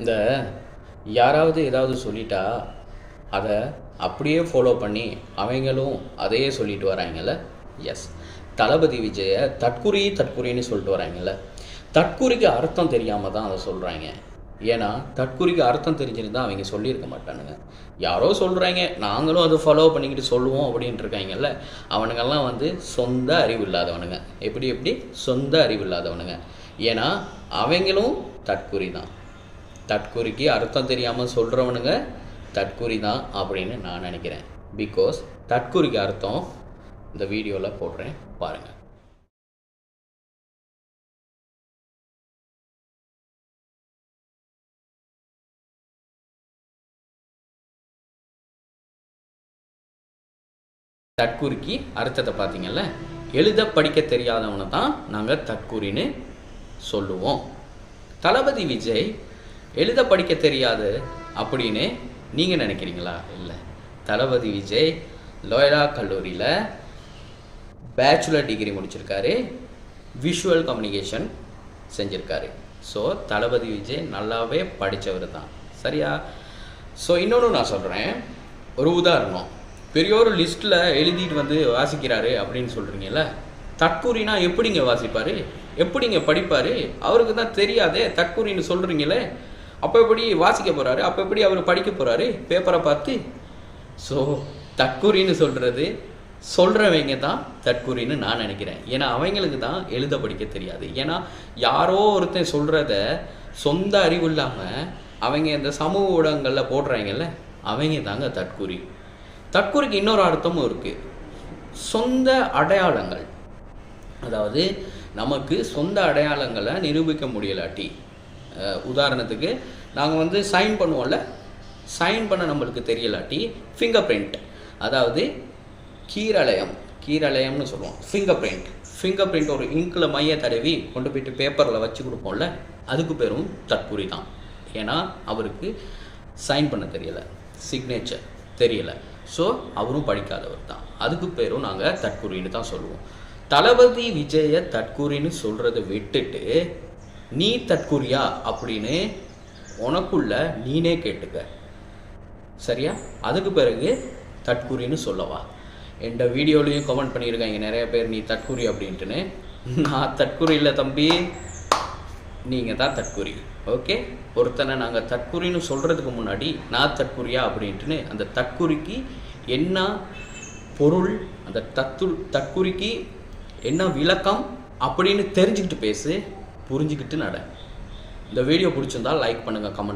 இந்த யாராவது ஏதாவது சொல்லிட்டா அதை அப்படியே ஃபாலோ பண்ணி அவங்களும் அதையே சொல்லிட்டு வராங்கல்ல. எஸ், தளபதி விஜயை தற்குறின்னு சொல்லிட்டு வராங்கல்ல. தற்குறிக்கு அர்த்தம் தெரியாமல் தான் அதை சொல்கிறாங்க. ஏன்னா தற்குறிக்கு அர்த்தம் தெரிஞ்சிருந்தால் அவங்க சொல்லியிருக்க மாட்டானுங்க. யாரோ சொல்கிறாங்க, நாங்களும் அதை ஃபாலோ பண்ணிக்கிட்டு சொல்லுவோம் அப்படின்ட்டு இருக்காங்கல்ல. அவனுங்கெல்லாம் சொந்த அறிவு இல்லாதவனுங்க. எப்படி சொந்த அறிவு இல்லாதவனுங்க. ஏன்னா அவங்களும் தற்குறி தான். தற்குறிக்கு அர்த்தம் தெரியாமல் சொல்கிறவனுங்க தற்குறி தான் அப்படின்னு நான் நினைக்கிறேன். பிகாஸ் தற்குறிக்கு அர்த்தம் இந்த வீடியோவில் போடுறேன் பாருங்கள். தற்குறிக்கு அர்த்தத்தை பார்த்தீங்கல்ல. எழுத படிக்க தெரியாதவனை தான் நாங்கள் தற்குறின்னு சொல்லுவோம். தளபதி விஜய் எழுத படிக்க தெரியாது அப்படின்னு நீங்கள் நினைக்கிறீங்களா? இல்லை, தளபதி விஜய் லோயலா கல்லூரியில் பேச்சுலர் டிகிரி முடிச்சிருக்காரு, விஷுவல் கம்யூனிகேஷன் செஞ்சுருக்காரு. ஸோ தளபதி விஜய் நல்லாவே படித்தவர் தான், சரியா? ஸோ இன்னொன்று நான் சொல்கிறேன், ஒரு உதாரணம். பெரிய ஒரு லிஸ்ட்டில் எழுதிட்டு வாசிக்கிறாரு அப்படின்னு சொல்கிறீங்கல்ல. தற்குறினா எப்படிங்க வாசிப்பார், எப்படிங்க படிப்பார்? அவருக்கு தான் தெரியாதே, தற்குறின்னு சொல்கிறீங்களே. அப்போ எப்படி வாசிக்க போகிறாரு? அப்போ எப்படி அவர் படிக்க போகிறாரு பேப்பரை பார்த்து? ஸோ தற்குறின்னு சொல்கிறவங்க தான் தற்குறின்னு நான் நினைக்கிறேன். ஏன்னா அவங்களுக்கு தான் எழுத படிக்க தெரியாது. ஏன்னா யாரோ ஒருத்தன் சொல்கிறத சொந்த அறிவு இல்லாமல் அவங்க இந்த சமூக ஊடகங்களில் போடுறாங்கல்ல, அவங்க தாங்க தற்குறி. தற்குறிக்கு இன்னொரு அர்த்தமும் இருக்குது, சொந்த அடையாளங்கள். அதாவது நமக்கு சொந்த அடையாளங்களை நிரூபிக்க முடியலாட்டி, உதாரணத்துக்கு நாங்கள் சைன் பண்ணுவோம்ல, சைன் பண்ண நம்மளுக்கு தெரியலாட்டி ஃபிங்கர் பிரிண்ட், அதாவது கீரலையம்னு சொல்லுவோம். ஃபிங்கர் பிரிண்ட் ஒரு இங்கில் மைய தடவி கொண்டு போயிட்டு பேப்பரில் வச்சு கொடுப்போம்ல, அதுக்கு பேரும் தற்குறி தான். ஏன்னா அவருக்கு சைன் பண்ண தெரியலை, சிக்னேச்சர் தெரியலை. ஸோ அவரும் படிக்காதவர் தான். அதுக்கு பேரும் நாங்கள் தற்குறின்னு தான் சொல்லுவோம். தளபதி விஜயை தற்குறின்னு சொல்கிறத விட்டுட்டு நீ தற்குறியா அப்படின்னு உனக்குள்ள நீனே கேட்டுக்க, சரியா? அதுக்கு பிறகு தற்குறின்னு சொல்லவா. எந்த வீடியோலையும் கமெண்ட் பண்ணியிருக்காங்க நிறைய பேர், நீ தற்குறி அப்படின்ட்டுன்னு. நான் தற்குறி இல்லை தம்பி, நீங்கள் தான் தற்குறி. ஓகே, ஒருத்தனை நாங்கள் தற்குறின்னு சொல்கிறதுக்கு முன்னாடி நான் தற்குறியா அப்படின்ட்டுன்னு அந்த தற்குறிக்கு என்ன பொருள், அந்த தற்குறிக்கு என்ன விளக்கம் அப்படின்னு தெரிஞ்சுக்கிட்டு பேசு, புரிஞ்சுக்கிட்டு நட. இந்த வீடியோ பிடிச்சிருந்தால் லைக் பண்ணுங்கள், கமெண்ட்